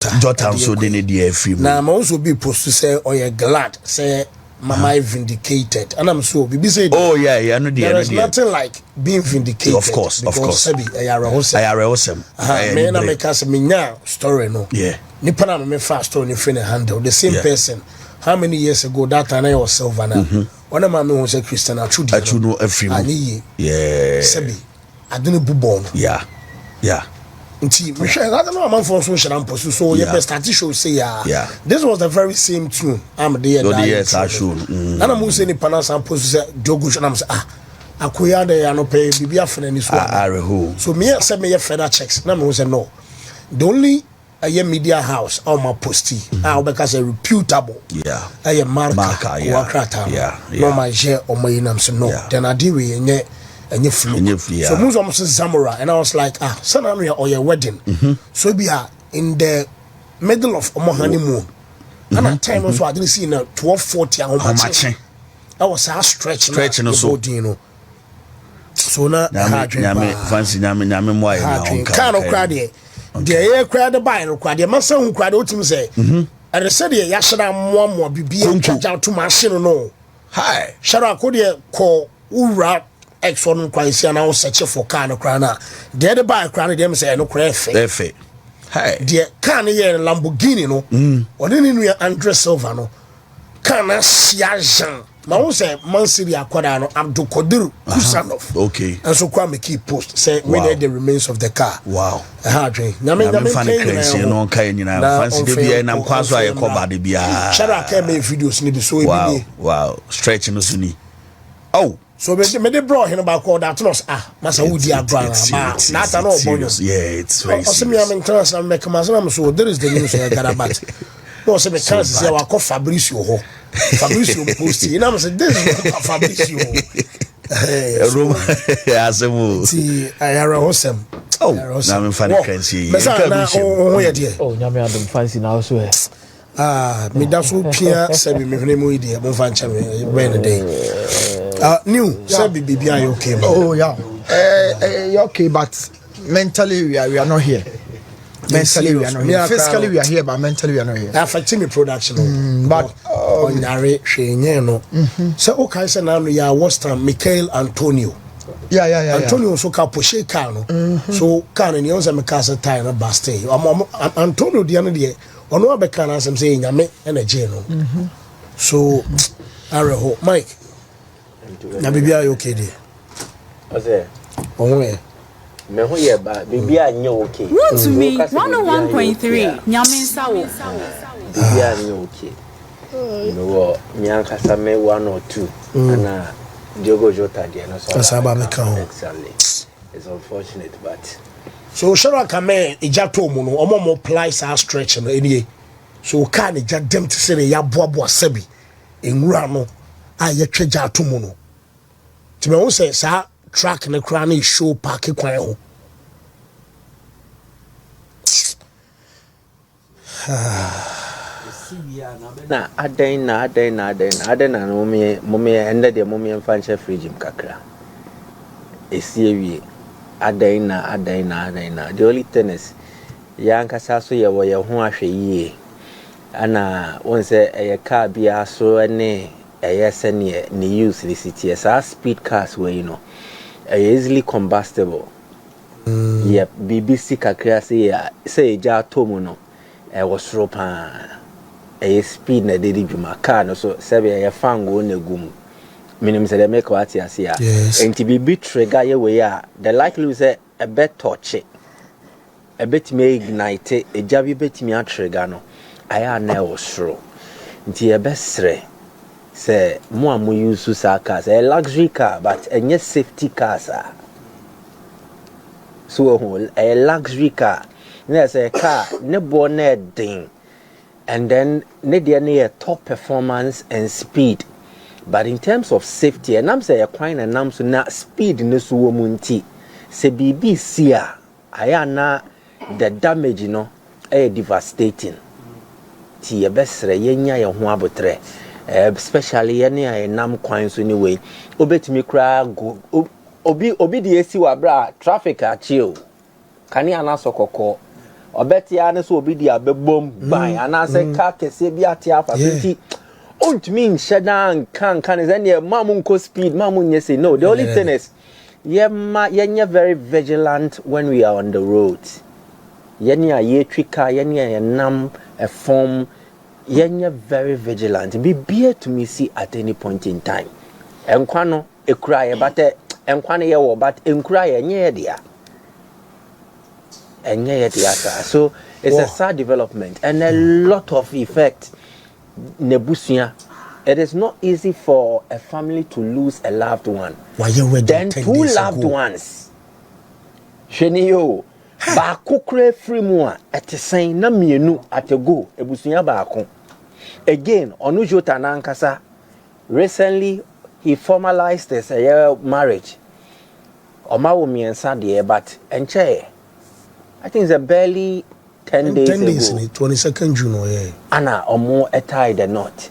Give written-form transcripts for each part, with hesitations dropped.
Jota'S so they need the film. Now I'm also be supposed to say, "Oh, you're glad." Say, "Mama vindicated," and I'm so be say. Oh yeah, no there is nothing like being vindicated. Of course. Sebi, I awesome. Me na make us me story no. Yeah. Nipa na me fast story ni friend handle the same person. How many years ago that time I was silver now? One of my men was a Christian. I should know every month. Yeah. Sebi, I don't bubon. Yeah. Nti me share that no man for social and post so you best start show say this was the very same tune I'm there now yes I show and I'm saying panas and post say Diago Jota'S and I'm say akoya dey no pay bibia fena ni so me say me further checks na me say no the only a media house on my postie because a reputable a marker no my share on my name so no then I deal with and you flew. So most of Zamora and I was like, son or your wedding. So be in the middle of my honeymoon. And at time also I didn't see 12:40 how much. I was stretching also you know. So now fancy nyame why kind of crowd there. The air crowd the buy no crowd. The man who crowd out him say. And they said yeah shada more bibi and to machine no. Hi. Shada could call ura X1 quite and I search for car no crana. The other buy crana them say no crafe. Hi. The car here Lamborghini no. Or then we Andre Silva no. Kana Siajan. Ma say Mansiri Aquadano Abdul Kodir Kusanov. Okay. And so Kwame keep post say we the remains of the car. Wow. Drink. Nyame funny crazy no kai nyina fancy de bia na kwaso aye ko ba de bia. Shara ka me videos ni bi so ebi. Wow. Stretch no suni. Oh. So me de bro him about call that nos masa wudi agba na ata no bonus. Yeah, it's very serious. Me am international make so there is the news I got about. No say me can say wa call Fabricio ho. Fabricio post you know say this is Fabricio. Roma asemu. See I are awesome. Oh, na me fan crazy. Oh yeah dear. Oh nyame adom fancy now so me da so pia sabi me hene mo ide mo fan chame when day. New sabi bibia you okay? Oh yeah. You're okay, but mentally we are not here. Mentally we are not here. Physically we are here, but mentally we are not here. Affecting me production. But on Yare Shenye no. So okay, so now we are Western Michael Antonio. Yeah. Antonio so ka pushe car no. So can ni onza me car tie na bastay. Antonio di anu de ono abeka na asem say nyame na je no. So areho Mike. Na bibia you okay there? Ose. Oh me ho ye ba bibia nya okay. Wontumi 101.3 nyame nsawo. Bibia nya okay. No nyankasa me 1 or 2 ana Diago Jota'S there no so. Exactly. It's unfortunate but so shara kame ejato mu no omo plies are stretch no enie. So ka ne jadem te se ya boabo asabi enwura no a ye tweja ato mu no. Ti me won say sa track na kra na show park kwan ho. na aden na no me ende de me mfanche fridge kakra esiewie aden na the only thing is yankasa so ye wo ye ho ahwe yie ana won say eye car bia so ne eye sene ne use the city as speed cars we you know easily combustible yeah BBC kakra say ja tomu no e was ropa a speed na dedi dwuma car no so sebe ye fango na gum minim say make what ya see and to be trigger ye we a the likely say a bet touch a bit may ignite a jabi bet me a trigger no aya na osro nti e besre say mo amu use sa cars a luxury car but enye safety cars so a luxury car na say car ne bo na den. And then near top performance and speed. But in terms of safety, and I'm saying a nam so na speed in this womunti. Se BBC ayana the damage devastating. Ti ebesre yenya ye ho abotre. Especially any nam kwan so anyway. Obetimi kra go obi di esi wa bra traffic achiel. Kani anaso kokko. obetia ne so obi dia bebom ban anase ka kese bi atia facility ontumi nhyeda kan is any mamun ko speed mamun nyese no the only thing is you're very vigilant when we are on the road. Yenya ye trika yenya nam a form yenya very vigilant. Be beer to me see at any point in time. Enkwano e cry but enkwane ye wo but enkura yenye dia. Enye dia so it's a sad development and a lot of effect nebusia. It is not easy for a family to lose a loved one. Then two loved ones. Sheniyo ba kokre free mo at saying na mienu at go ebusunya ba again Onu Jota nankasa recently he formalized this marriage. Oma wo miensa de but enche I think it's a barely 10 days ago. 22nd June Ana omo etai the knot.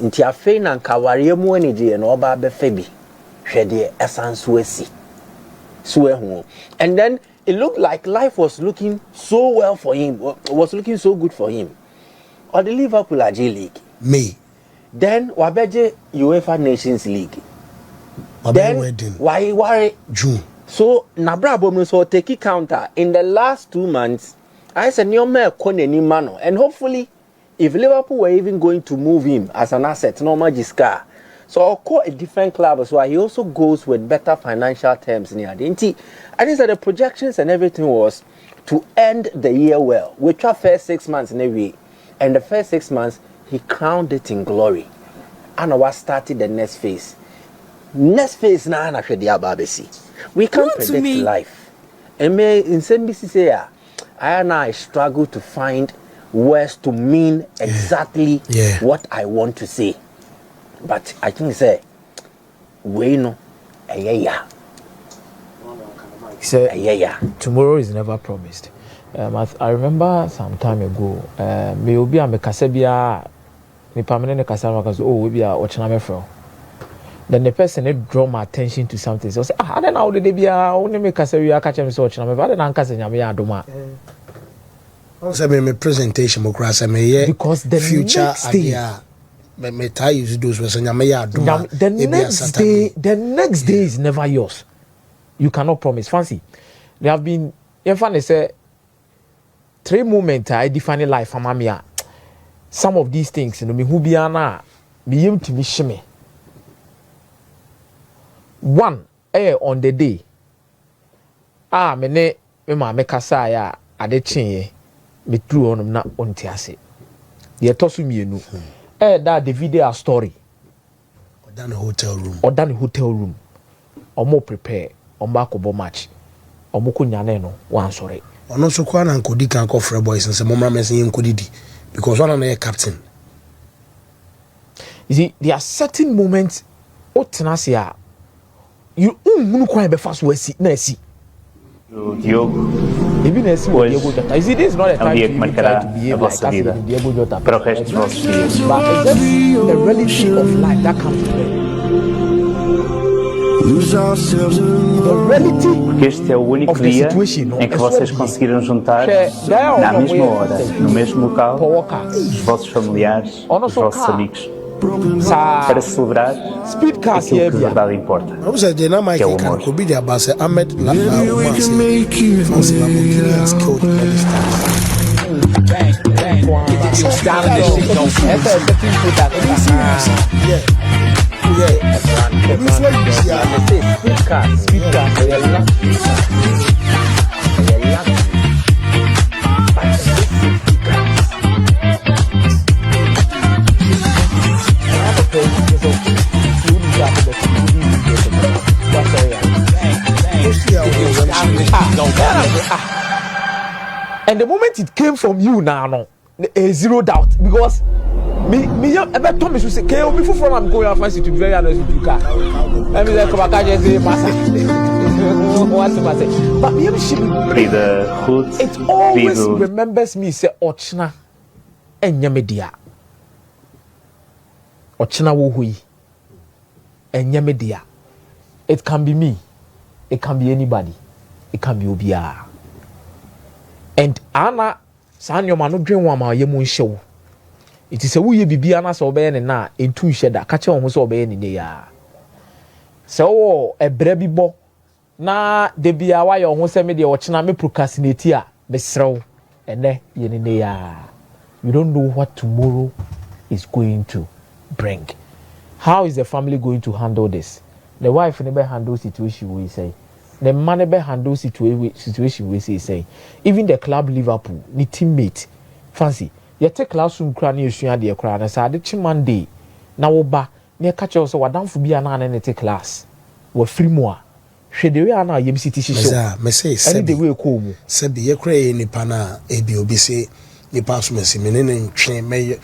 Nti afei na nkaware mu ani de na oba be febi hwede esanso asi so ehu and then it looked like life was looking so well for him, was looking so good for him or the Liverpool AG League May then wabeje UEFA Nations League then wedding why worry June so na brabo me so take counter in the last 2 months I said nyoma ekonani mano and hopefully if Liverpool were even going to move him as an asset, no Magiscar. So I'll call a different club as well. He also goes with better financial terms near the I think that the projections and everything was to end the year well. We tried first 6 months in a way. And the first 6 months, he crowned it in glory. And I started the next phase. Next phase now, we can't predict life. And in CNBC say, I struggle to find words to mean exactly what I want to say. But I think say we know tomorrow is never promised. I remember some time ago, me obi a me kasebia me permanent kasama kaso we be a ochina me fro. Then the person that draw my attention to something. So say I don't know the dey bia only me kasebia catch me so ochina me but I don't kase nyame ya adoma. Also, my presentation, because the future next day, the next day is never yours. You cannot promise. Fancy, there have been, say, 3 moments I define life. Some of these things, you know, me who be ana, me yem to me shime. One, on the day, me kasa ya ade chinye. Me true on na ontiase the tosu mienu that the video story or done hotel room omo prepare omo akobo match omo ko nyane no wan sore ono so kwa na nkodi kan ko free boys nse momra mesen nkodi because one na captain. You see, there are certain moments otenase a you unhunu kwa be fast we na si Diogo, hoje this is not a time dia que marcará a vossa vida para o resto dos vossos dias. But it's just the reality of life that comes to it. The reality, porque este é o único dia em que vocês conseguiram juntar na mesma hora, no mesmo local, os vossos familiares, os vossos amigos, para celebrar aquilo que de verdade importa, que é o amor. And the moment it came from you now, zero doubt, because me ever told me to say, "Can you before I'm going to fancy to be very honest with you, car." I mean, like, come back and say, "Massa." But me, it always remembers me say, "Ochna, enyamedia, ochna wuhui, enyamedia." It can be me, it can be anybody, it can be Obia. and ana sanyo ma no dwen wa ma yemu nhyew it is a wo ye bibia na so obeye ne na entu nhye da ka che ho so obeye ne ya so ebra bi bo na de bia wa yo ho se me de o chena me procrastinate a be srew ene ye ne ya you don't know what tomorrow is going to bring. How is the family going to handle this? The wife never handle situation we say. The man never handle situation we say. Even the club Liverpool, the teammate, fancy. You take classroom crown you share the crown and say the Monday. Now oba near catch also what down for be an anete class. We free more. She the way ana yem city show. Me say the way ko mu. Sebi ye kra ni pana ebi obi say ni pass me si me ne ntwe me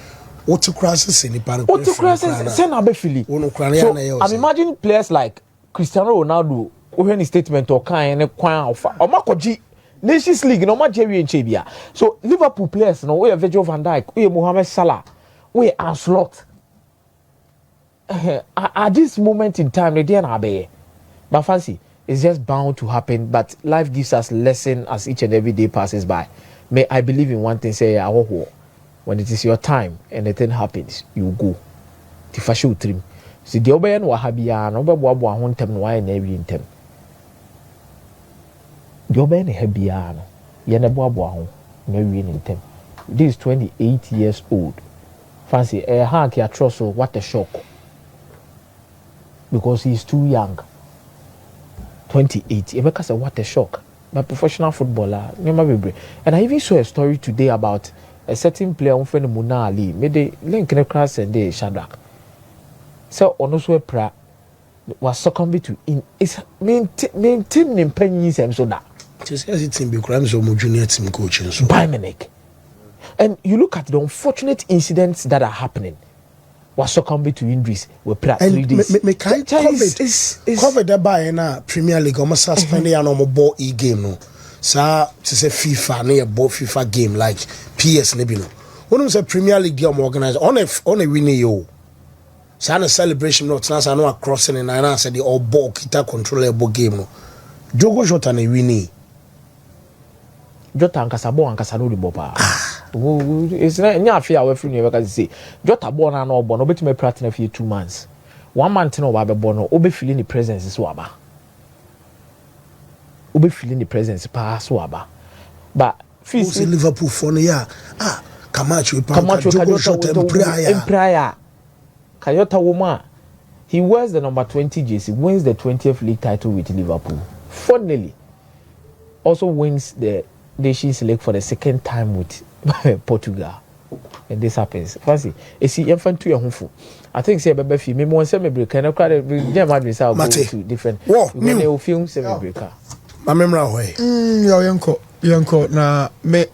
what crisis in the pan. What crisis? Send a fili. So I'm imagining players like Cristiano Ronaldo, who any statement or kind of or Makoji Nations League, no much Jerry and Chabia. So Liverpool players, no, we are Virgil van Dijk, we are Mohamed Salah, we are Anslot. At this moment in time, they didn't have but fancy, it's just bound to happen. But life gives us lesson as each and every day passes by. May I believe in one thing, say, when it is your time and the thing happens, you go. Tifashu trim. See the obayan wa habia no be boa boa ho ntem no wa na wi ntem. The obayan habia no ye na boa boa ho na wi ntem. This is 28 years old. Fancy hack ya trust so what a shock. Because he's too young. 28. Ebeka say what a shock. But professional footballer, and I even saw a story today about a certain player on friend Muna Ali made the link in the class and they Shadrach. So on also a pra was succumbing to in it's maintaining pennies and so that. Just as it be crimes of junior team coaching so by Menek. And you look at the unfortunate incidents that are happening. Was succumbing to injuries with pra 3 days. COVID that by na Premier League almost suspended an ball e game no. Sa to say FIFA na ball FIFA game like PS ne bi no. When say Premier League dey organize on a winning yo. Sa na celebration no trans no crossing and I say the all ball kita controllable game no. Diago Jota'S na winning. Jota ankasa no di bopa. It's not nya afia we free no because say Jota born na no born no betime practice na for 2 months. 1 month no ba be born no obe feeling the presence so aba. Obe feeling the presence pa so aba. But fees Liverpool for no ya. Camacho Diago Jota'S in prayer. Kayota Woma. He wears the number 20 jersey, wins the 20th league title with Liverpool. Finally also wins the Nations League for the second time with Portugal. And this happens. Fancy. You see, you're to your home. I think say baby film. Me want say me break. And I cry. Jam Madrid say go to different. When they film say me break. My memory way. Yanko. Na me.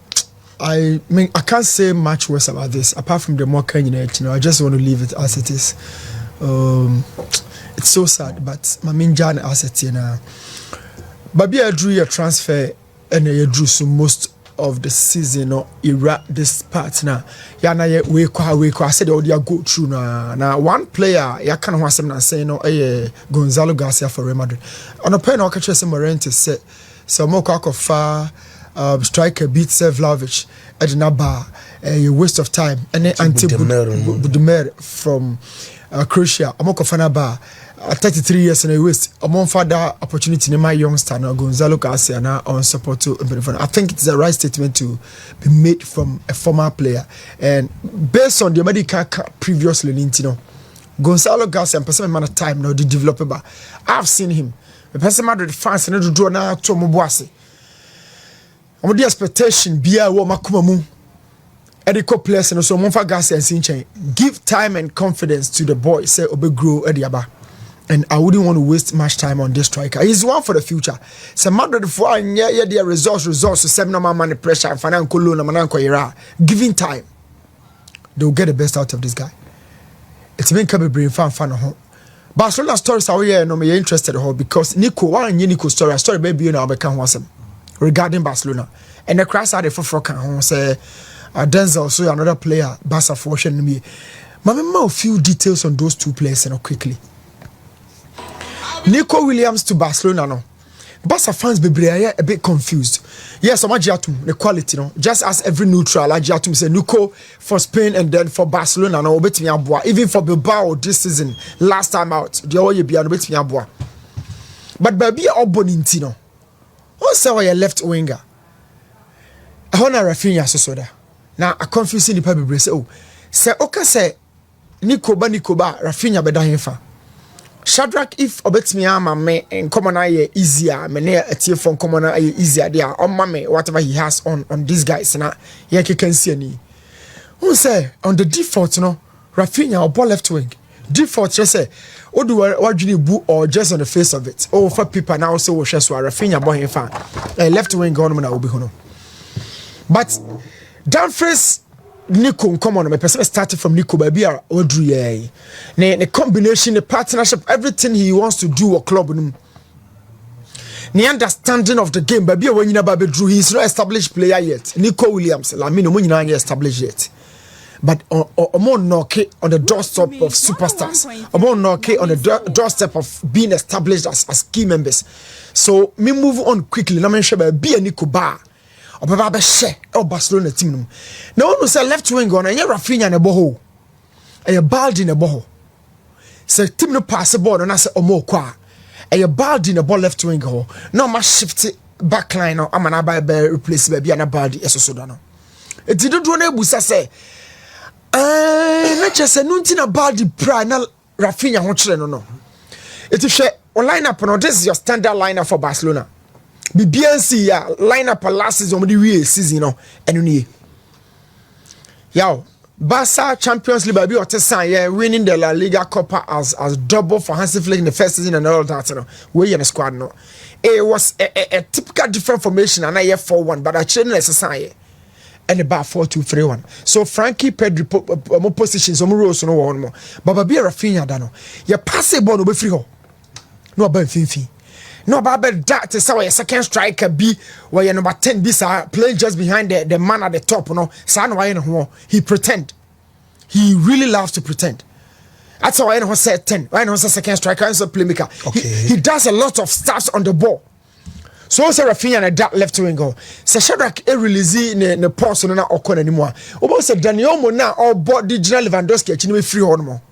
I mean, I can't say much worse about this apart from the more kind, you know. I just want to leave it as it is. It's so sad, but my main journey as it is now. Baby, I drew a transfer. And I drew so most of the season or era this part now. Yana we I said all go through now. One player ya can want some say no Gonzalo Garcia for Real Madrid. On a pen or catch some Morente set some more far striker beat Vlahovic at Naba a waste of time and then anti Budimir from Croatia. Amoko Fanaba 33 years and a waste. Among father opportunity in my youngster now Gonzalo Garcia now on support to. I think it's the right statement to be made from a former player and based on the medical previously, you know, Gonzalo Garcia and person man of time now the developer. I've seen him. The person Madrid fans and to draw now to Mobuasi. I'm the expectation be a wo makumamu. Ediko players and so Monfa Garcia and Sinchen give time and confidence to the boy say obe grow ediaba. And I wouldn't want to waste much time on this striker. He's one for the future. So Madrid for their results to 7 money pressure and financial loan and giving time. They'll get the best out of this guy. It's been coming brain fan home. Barcelona stories are here no me interested in because Nico story baby you know become wasem regarding Barcelona. And the crash are the for can say Denzel so another player Barca for me. Mama a few details on those two players quickly. Nico Williams to Barcelona no. Barca fans be a bit confused. Yes, Amajiatum, the quality, no. Just as every neutral, Amajiatum say Nuko for Spain and then for Barcelona, no, bet me abua. Even for Bilbao this season, last time out, the all you be bet me abua. But baby, Obonintino. Who say why left winger? I honor Rafinha Sosoda. Now I confusing the people say, oh, say okay, say Nikoba Rafinha bedahinfa. Shadrach, if obet me ama me and common eye easier, me near a tier from common eye easier there on mammy, whatever he has on these guys, and I can see any. Who say on the default, no, Rafinha or ball left wing. Default, just say, what do you boo or just on the face of it? Oh, for people now say, oh, just Rafinha boy fan, a left wing government will be hono. But Dumfries. Nico, come on, my person started from Nico baby or Audrey. The combination, the partnership, everything he wants to do a club. The understanding of the game, baby, when you know Baby Drew, he's not established player yet. Nico Williams, Lamino, when you know established yet. But more knock on the doorstep of superstars. More knock on the doorstep of being established as key members. So me move on quickly. Let me show be a Nico Bar. Obaba share or Barcelona team. No one say left wing on and Rafinha in a boho. A bald in a boho. Say team no pass the ball and I say omo kwa. A bald in a ball left wing ho. No ma shift back line or amana by replace baby and a bald so no. It didn't do no busa say. Not just a nuntina bald pra na Rafinha ho no. It is share line up no, this is your standard lineup for Barcelona. BNC ya line up last season we season no enu nie. Yo, Barca Champions League baby otesan yeah winning the La Liga Copa as double for Hansi Flick in the first season and all that no. We in the squad no. It was a typical different formation and I 4-1 but I changed the and about 4-2-3-1. So Frankie Pedri more positions some roles no one more. But baby Rafinha da no. Ya pass the ball no be free ho. No about finfi. No about that is our second striker be where you number 10 this playing just behind the man at the top no san why no he pretend he really loves to pretend that's why I said 10 why no second striker and playmaker okay. he does a lot of stuff on the ball so say Rafinha and that left wing go say Shadrach release in the post no na okon anymore obo say Daniel Mo na all ball digital Lewandowski actually free on more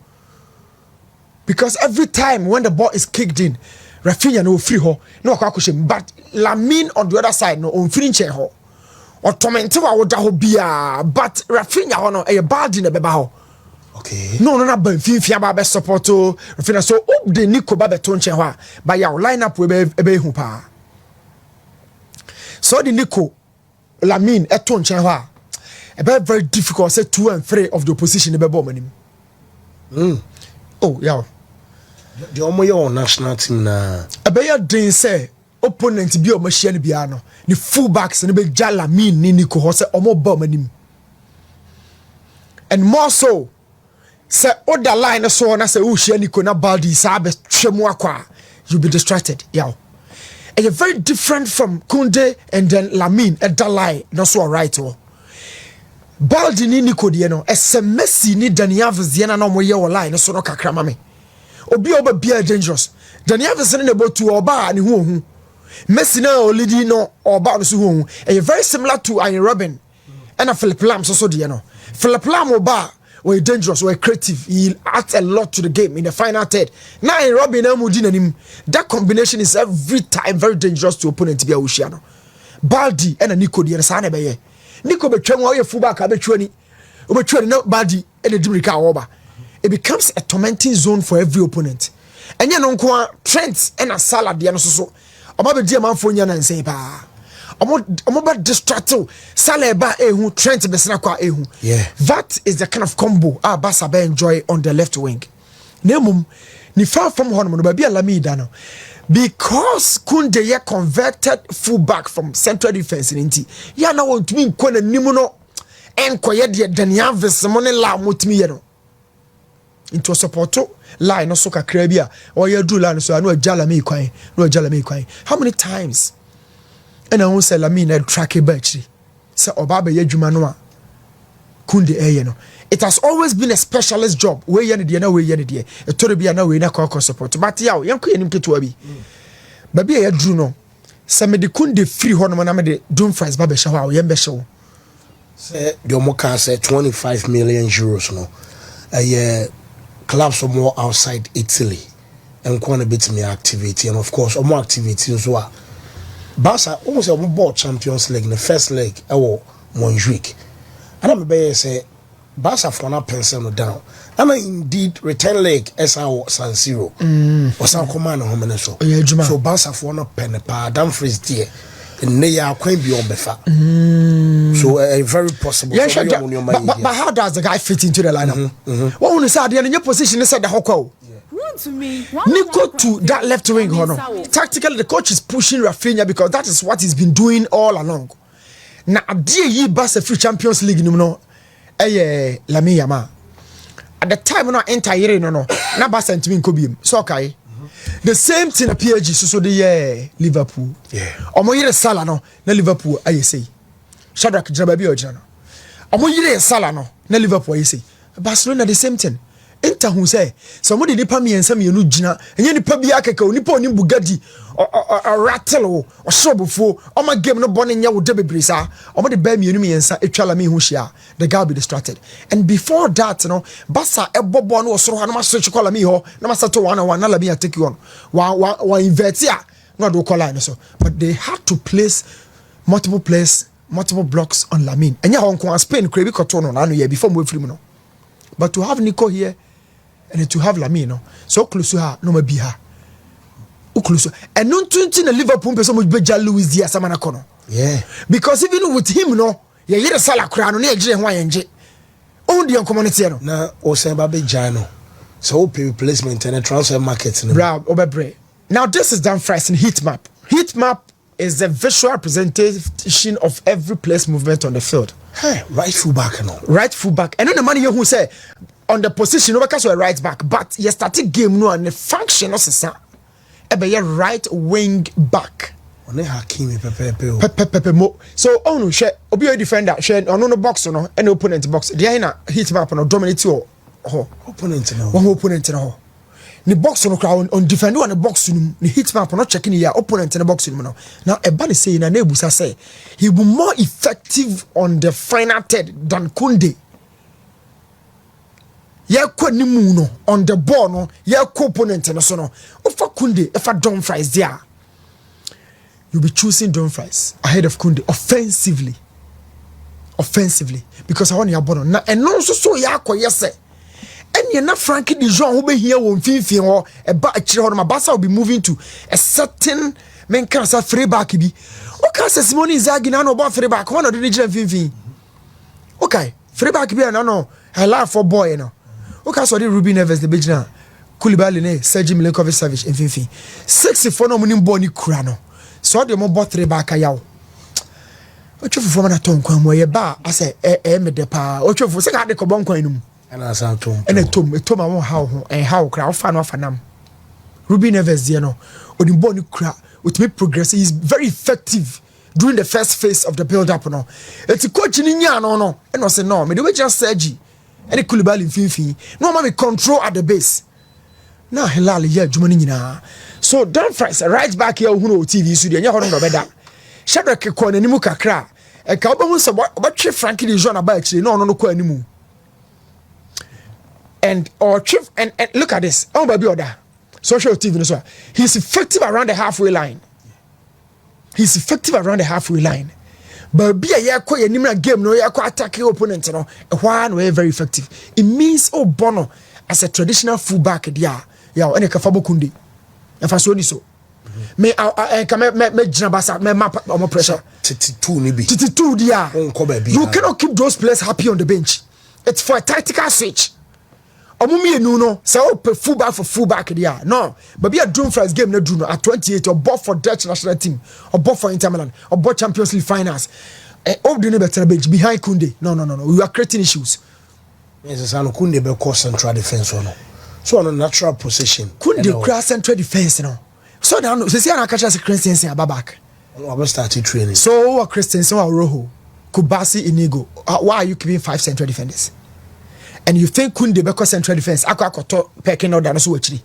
because every time when the ball is kicked in Rafinha no free ho no akwakohye but Lamine on the other side no on free chair ho or tormente wa woda ho bia but Rafinha ho no e bad in the beba ho okay no na ban finfia ba be support Rafinha so up the Nico ba beto nche ho but ya line up we be hu pa so the Nico Lamine eto nche ho e be very difficult say 2 and 3 of the opposition e be ball manim oh yeah. The omo national team na abeya den say opponent bi o ma hia ne bia no the fullbacks ne be Lamine ni Nico ho say omo ba manim and more so say other line so na say o hia Nico na Baldi sa be twemu akwa you be distracted yeah and you're very different from Kunde and then Lamine at that line no so right oh Baldi ni Nico de no SMS ni Daniel Viziana na mo ye wo line so no kakra ma me obi oba bia dangerous Daniel Viziana na bo tu oba ni hu Messi na olidi no oba no so hu e very similar to Iron Robin and a Philip Lam so de no Philip Lam oba were dangerous, were creative. He adds a lot to the game in the final third. Now in Robin and that combination is every time very dangerous to opponent to be a Ushiano. Baldi and a Nico the Sane Baye. Nico between all your fullback between no Baldi and a Dimrika over. It becomes a tormenting zone for every opponent. And you know Trent and a salad the so. About dear man for Yana and say pa. I'm distracted. Saleba ehu Trent besina kwa ehu. Yeah. That is the kind of combo Barca enjoy on the left wing. Nemum ni far from home no baby alami dano. Because Kunde ye converted fullback from central defense in inti. Ya na wontumi nkona nimu no enkoye de Daniel Vesemone la motumi ye no. Into supporto line no so kakra bia o ye do line so no ajala me kwan no ajala me kwan. How many times and I won't say Lamine track a battery. Say Obaba Yejuma Noa Kunde no. It has always been a specialist job. Where you need no way you need a Toribia no way na support. But yaw, Yanko Yanim Kituabi. Baby, I drew no. Some me the Kunde free honor na me the Dumfries ba be hwa o yem be hwe. Say the Omoka say 25 million euros no. Clubs are more outside Italy and quite a bit me activity, and of course more activity as well. Barca almost a bought Champions League in the first leg Montjuic. And I'm be say Barca for na pencil down. And indeed return leg SR San Siro. Or San Command home so. So Barca for na pen pa Dumfries there. And they are quite beyond befa. So very possible. Yeah, sure, but how does the guy fit into the lineup? What when you say in your position, is said the Hoko. Nico to that left wing, tactically the coach is pushing Rafinha because that is what he's been doing all along. Now, dear ye Barca free Champions League, no, Lamine Yamal. At the time when I enter here, no, na Barca and Twin Kobe, so okay. The same thing appears so the Liverpool. Yeah. Omo yire Salah no na Liverpool aye say. Shadrack Jababi ojana. Omo yire Salah no na Liverpool aye say. Barcelona the same thing. Enter who say somebody nipa me ensam ye no gina. Enye nipa bi akeka onipa oni bugadi or rattle or shobufo. Omo game no born nya wo de bebre sa. Omo de ba me enu me ensa etwala me hu hia. The guy be distracted. And before that, no, Barca ebobo no osoro na ma switch call me ho na ma settle 1-on-1 na la me take you on. Wa invert ya no do call line so. But they had to place multiple players, multiple blocks on Lamine. Enya Hong Kong Spain krebi koto no na no ye before mo free no. But to have Nico here and to have Lamine no so close to her no ma bi her. Close. And non 20 na Liverpool person mo be Luis Diaz amana kono. Yeah. Because even with him no ye yere Salah kura no na ejire ho ayenje. On the community no. Na o se ba be jano. So pay replacement and transfer market no. Bra obebre. Now this is Dumfries in heat map. Heat map is a visual representation of every place movement on the field. Hey, right full back no. Right full back. And then the man here who say on the position no because we right back but you started game no and the function of sesa ebe right wing back. One Hakimi pepe mo. So no share obi a defender share no box no any opponent box. There na hit map no dominate opponent no. One opponent no. Ni box no crowd on defender on the box no ni hit map no checking ya opponent in the box no. Now Ebani say na Nebusa say he will be more effective on the final third than Kunde. Ye kwa nimu no on the ball no ye kwa opponent no so no. Ofa Kunde efa Dumfries there. You'll be choosing Dumfries ahead of Kunde offensively because I want your ball na and no so ya kwa yese and you na Frankie de Jong who be here won finfin ho e ba akire ho no Barca will be moving to a certain men can say free back bi o ka say Simone Inzaghi na no ball free back one of the region finfin okay free back bi na no hela for boy no o ka so the Ruben Neves the Bejina Koulibaly ne Sergio Milinkovic Savic finfin 64 no munim ball ni kura no so the mo ball three back ayaw ochofu fo na ton kwan mo ye ba ase me de pa ochofu se ka de ko bon kwan num ana sa tom ene tom am how kra ofa no afanam Ruben Neves there no odimbo ni kra ultimate progress is very effective during the first phase of the build up no eti coach ni nya no eno say no me de we just Sergi ene Koulibaly finfin no ma me control at the base na Hilal ya adwuma ni nyina so Dumfries right back here hu no TV so de nya ho no beda Shadrack ko na nimu kakra e ka obahu se obatwe Frankie de Jong aba akire no ko animu and or chief and look at this oh baby order social TV no so he's effective around the halfway line but be a ya ko animu game no ya ko attack opponent no e no very effective it means oh Bono as a traditional fullback there ya ene ka Fabo Kunde e fa so ni so me jina Barca me map on pressure 32 dia you cannot keep those players happy on the bench. It's for a tactical switch omumi no so fullback for fullback dia no but be a Dumfries game na do no at 28 or both for Dutch national team or both for Inter Milan or both Champions League finals all the better bench behind Kunde no we are creating issues. Yes so Kunde be call central defense no so on a natural position Kunde cross central defense no so now so see na catch us Christensen back we started training so Christensen or Rojo Kubasi Inigo why are you keeping 5 central defenders and you think Kunde be central defense akwa pecking order no so actually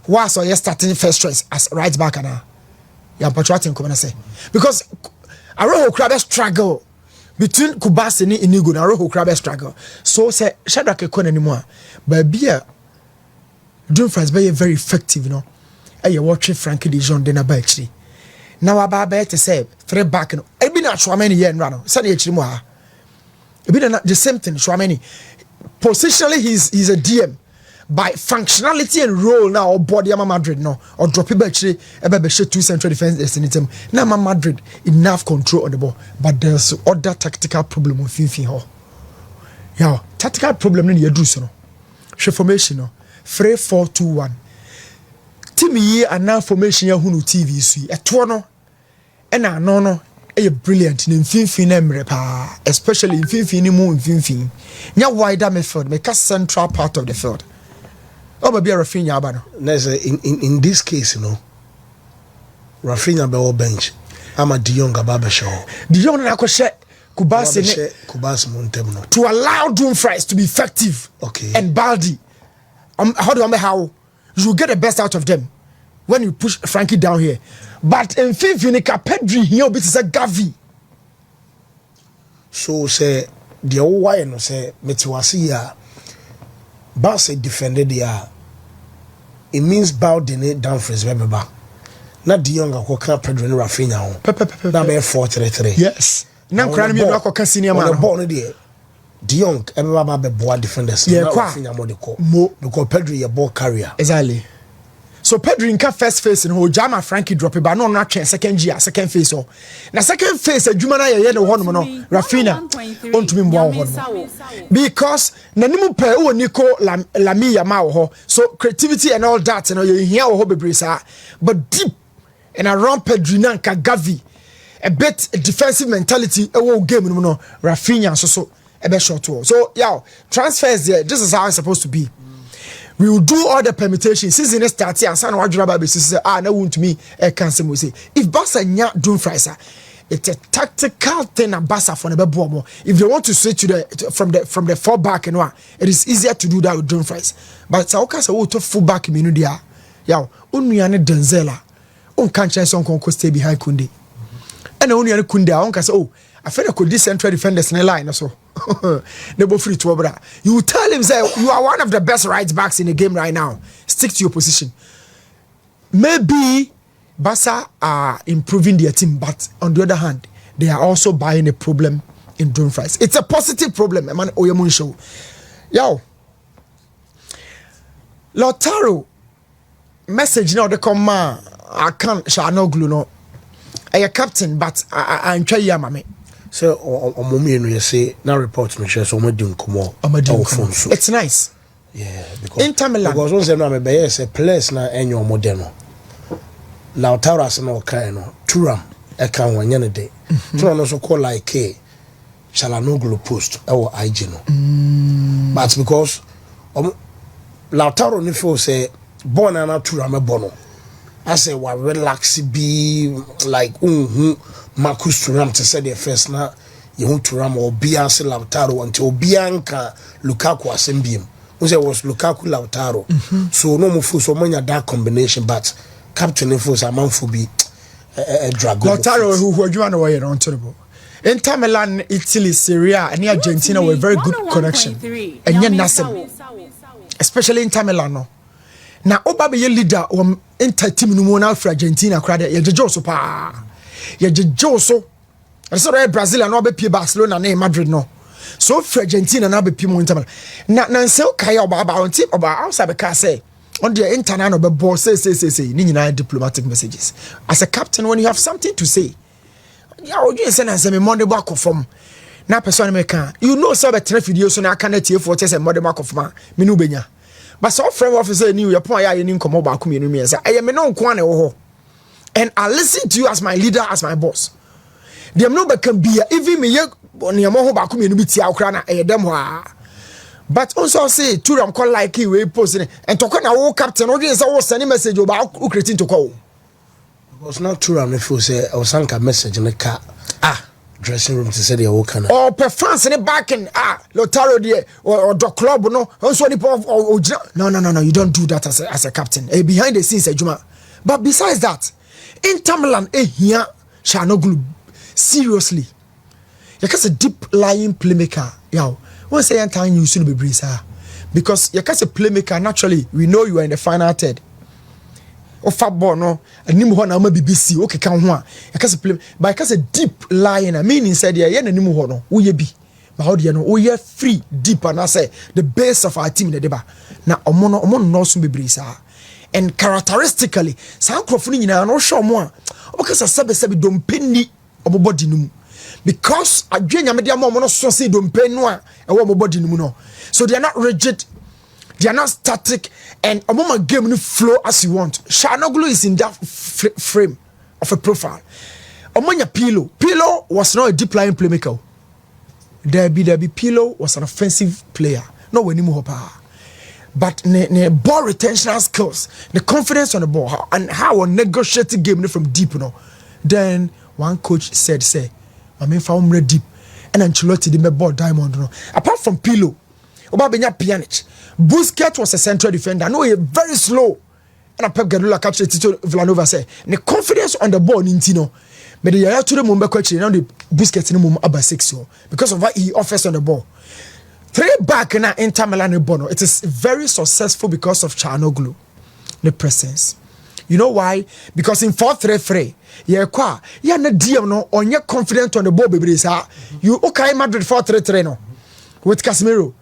why so you starting first choice as right back na ya patriotic come na say because Aroho crab struggle between Kubasi and Inigo na Aroho crab struggle so say Shadrack Ekon anymore but be Dumfries be very effective you know you watch Frankie de Jong na ba actually now ababa to say three back no e bi na Chouameni here no say na actually mo ha e bi na the same thing Chouameni positionally he's a DM by functionality and role now or body ama Madrid no or drop it actually ebe she two central defense in them now Madrid enough control on the ball but there's other tactical problem with Fifi ho yeah tactical problem ni yedru so no she formation no 3-4-2-1 team yi ana formation ya hunu TV su eto no ena no brilliant in Fifi na pa especially in Fifi ni mu in Fifi nya wider midfield make a central part of the field. Oh, maybe Rafinha Abano. In this case, you know, Rafinha be bench. I'm a De Jong Ababa show. De Jong na kwese Kubasi Montemi to allow Dumfries to be effective. Okay. And Baldi. How do I mean how you get the best out of them when you push Frankie down here? But in Fifinica Pedri here bit is a Gavi. So say the old why no say Metiwasi ya Barca defended there. It means Baldi Dumfries remember. Not De Jong ko Pedro and Rafinha on. That be 4-3-3. Yes. Now crying me no ko senior man. On the ball no there. De Jong everybody be boa defenders. Yeah, Rafinha more the call. Because Pedro your ball carrier. Exactly. So Pedro in first phase in who Jama Frankie drop it but no not change second phase oh. Na second phase adwuma na ye no hono no Rafinha ontumi mbo hono. Because nanimu pe wo Nico Lamia ma ho. So creativity and all that you know you hear ho bebre sa but deep and around Pedro na nka Gavi a bit defensive mentality e wo game no Rafinha so a bit short so yeah transfers there this is how it's supposed to be. We will do all the permutations. Season starts and son what about say na Wontumi cancel we say if Barca nya Dumfries it's a tactical thing and Barca for the bebo if they want to switch to from the full back and one it is easier to do that with Dumfries but Sauka say to full back menu dia yaw onua ne Denzela on kan chance on kon stay behind Kunde and onua ne Kunde on ka say oh I feel like this central defenders in the line so free to brother. You tell him say you are one of the best right backs in the game right now. Stick to your position. Maybe Barca are improving their team, but on the other hand, they are also buying a problem in Dumfries. It's a positive problem, man. Oyamun show. Yo, Lautaro message now the command. I can't shall no glue no. I a captain, but I'm trying mame. So omomi no say na report me share so omo din komo phone so it's nice yeah because Inter Milan because one say no me be say place na enyo omo no Lautaro as no kan no Thuram e kan wanya ne de Thuram no so call like Shalanoglu post e wo IG no but because Lautaro ni feel say born na Thuram e bono I say wa relax be like Marcus Thuram to say the first na you Thuram or Bianca Lautaro until Bianca Lukaku asembiem. We say was Lukaku Lautaro. So no more so many that combination but captain force a man for be a drag. Lautaro who you want away around terrible. Inter Milan, Italy, Syria, and Argentina were very good connection. And yet nothing. Especially Inter Milan no. Na oba be leader Inter team no mo na for Argentina crowd ye jejo so pa ye jejo so so Brazil na oba pie Barcelona na Madrid no so for Argentina na be pie mo Inter na nse kai oba outside be ka say on the Inter na no be boss say ni nyina diplomatic messages as a captain when you have something to say ya oju say na say me Monday back from na person me kan you know so be traffic video so na kan na tie for say Monday back from me no benya. But so friend officer knew your point. I didn't come back to me. I am no one, and I listen to you as my leader, as my boss. Them no can be even me. Near more back to me. But also say Thuram call like you we posting and talking our captain. Audience was sending message about creating to call. Because not Thuram if you say I was sent a message in the car. Dressing room to say they walk on. Or performance in the back and Lautaro there or the club no. Also no. You don't do that as a captain. Behind the scenes, Juma. But besides that, Inter Milan ehia Çalhanoğlu seriously. Yɛka a deep lying playmaker. Yaw. When say enter you should be brisa. Because yɛka a playmaker naturally we know you are in the final third. Ofa ball no anim ho na ma BBC okay kan ho a yɛka play but yɛka deep lying I mean inside there yɛ nanim ho no wo yɛ bi. But how do you know? We are free, deep, and I say the base of our team in the deba. Now, omo no so be brisa. And characteristically, some crofuni na no show more. Because I sabi don't penny omo body num. Because I drink media more no so say don't pay no e wo body num no. So they are not rigid, they are not static, and omo game no flow as you want. Çalhanoğlu is in that frame of a profile. Omo nya Pirlo was not a deep lying playmaker. Debbie Pirlo was an offensive player. No when him but ne ball retention skills, the confidence on the ball, and how a negotiating game from deep, you know. Then one coach said, "Say, I mean, found deep, and Ancelotti the ball diamond." You know. Apart from Pirlo, Obabenya Pjanic, Busquets was a central defender. No, he very slow. And Pep Guardiola captured Tito Villanova say, the confidence on the ball, Nintino. But the year to the Mumbai coach now the Busquets in the about 6 because of what he offers on the ball. 3 back in Inter Milan Bono. It is very successful because of Çalhanoğlu, the presence. You know why? Because in 4-3-3, you na DM no on your confident on the ball, baby. You okay Madrid 4-3-3 no with Casemiro.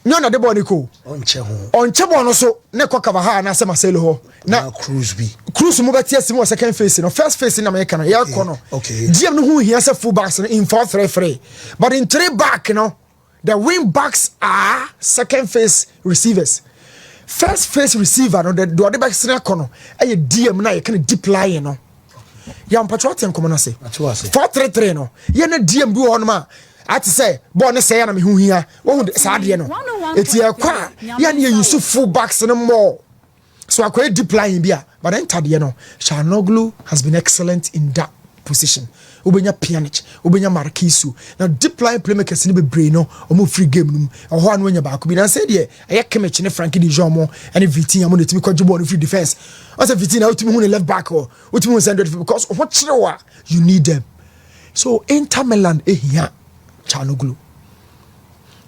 No, na de ball niko. Onche no so ne kwa Kavaha na se Marcelo ho. Na Cruz mo betia simo second phase no first phase na me kana ya kono. Okay. DM no hu hia se full backs in 4-3-3. But in 3 back no the wing backs are second phase receivers. First phase receiver no the backs na kono. E DM na ye kana deep line no. Ya mpatrot enkomo na se. 4-3-3 no. Ye na DM bi ho no ma. I to say, born a say, I'm who here. What would Sadiano? It's your car. Yan you full backs no more. So I quite deep line beer, but then Tadiano. Çalhanoğlu has been excellent in that position. Ubenya Pjanic, Ubenya Marquisu. Now deep line playmakers in the brain or move free game or one when you're back. I said, yeah, I came at Frankie de Jong and VT. I'm going to be called free defense. I said, VT now to me left back or what you want because what you need them. So Inter Milan, here. Çalhanoğlu.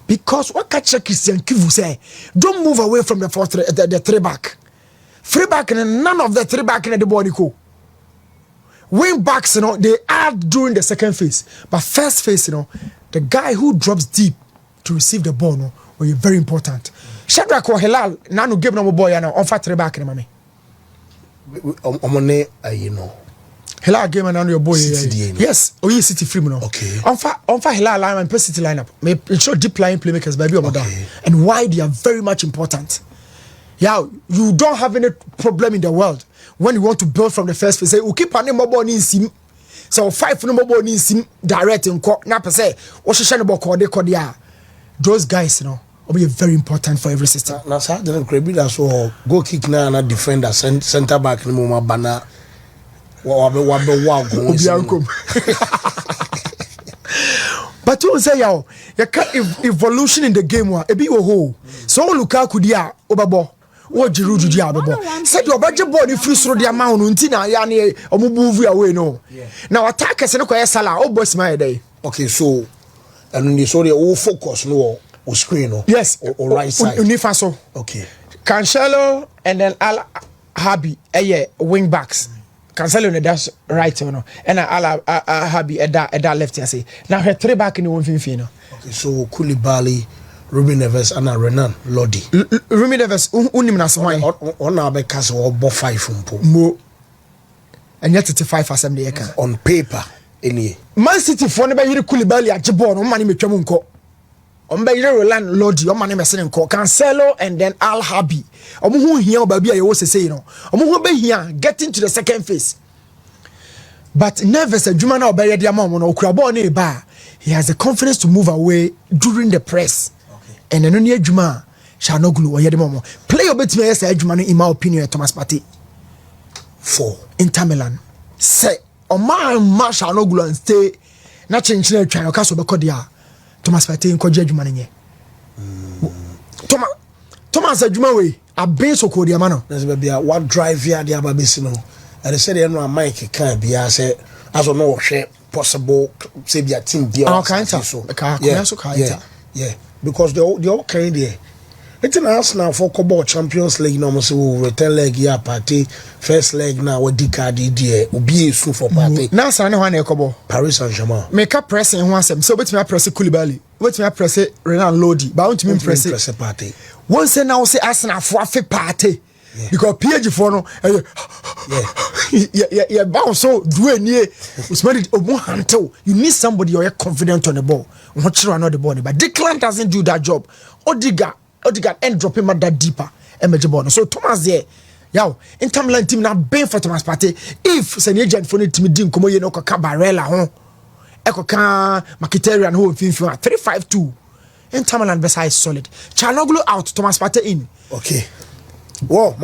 Because what catcher Christian Kivu say, don't move away from the 3 back. 3 back and none of the 3 back in the body go. Wing backs, you know, they add during the second phase. But first phase, you know, the guy who drops deep to receive the ball, no, will be very important. Shadrach or Hilal, nanu give no boy and on 3 back in mommy. You know. Hilal game and your boy. Yes, oh yes, City free no. Okay. On Hilal line and City lineup. May show deep line playmakers baby okay. And why they are very much important. Yeah, you don't have any problem in the world when you want to build from the first phase. Say we keep an mobile in sim. So 5 no mobile in sim direct in court. Now per se, what should shine about those guys, you know, will be very important for every system. Now, sir, the Krebila so go kick now and defender center back in Moma Bana. But you say yo, you can't evolution in the game wa e bi wo ho. So Lukaku dia obabo. Wo Giroud dia obabo. Said your budget ball ni free throw dia ma no nti na ya na omo move away no. Now attackers no kwa Salah o boss my day. Okay, so and ni so dey o focus no o screen no. Yes, or right side. Unifaso. Okay. Cancelo and then Al Habi wing backs. Cancelo in the right no, and Habi at that left. I say now her 3 back in the 150 no. Okay, so Koulibaly, Ruben Neves, and Renan Lodi. Ruben Neves, unim na smai. On our because we bought 5 from Mo, and yet 35 assembly on paper. Any Man City for never hear Koulibaly at Jabon. On money me chamunko. On by Renan Lodi. On money me sending call Cancelo and then Al Habi. Omu here baby I was say no. Omu be here getting to the second phase. But Neves a Juma na obey dia mom no kurabo na ba. He has the confidence to move away during the press. Okay. And eno ne Juma Çalhanoğlu oye de mom. Play obetime yes Juma no in my opinion Thomas Partey. 4 Inter Milan. Say o man Çalhanoğlu and stay na chenchine twan o ka so be kodia. Thomas Partey nko Juma nye. Thomas Juma we a base okodi amano. There's be what drive here the ababesi no. and they said they no Mike can be as no share possible say be a team be yeah because they all carry there. It's an Arsenal for Cobo Champions League no say return leg here party first leg now what decade there obi esu for party na san ne hwan e Cobo Paris Saint-Germain make up pressing ho asem so betimi press Koulibaly betimi press Renan Lodi ba won timi press party one say now say Arsenal for afi party because PG for no yeah bounce so do any Usman omo hantel you need somebody you're confident on the ball what you know the ball but Declan doesn't do that job Odegaard end drop him that deeper and so Thomas there yow in Milan team na ben for Thomas Partey if say agent for team din komo ye no ka Barella ho ekoka Mkhitaryan ho finfin 3-5-2 in Milan versus solid Çalhanoğlu out Thomas Partey in okay whoa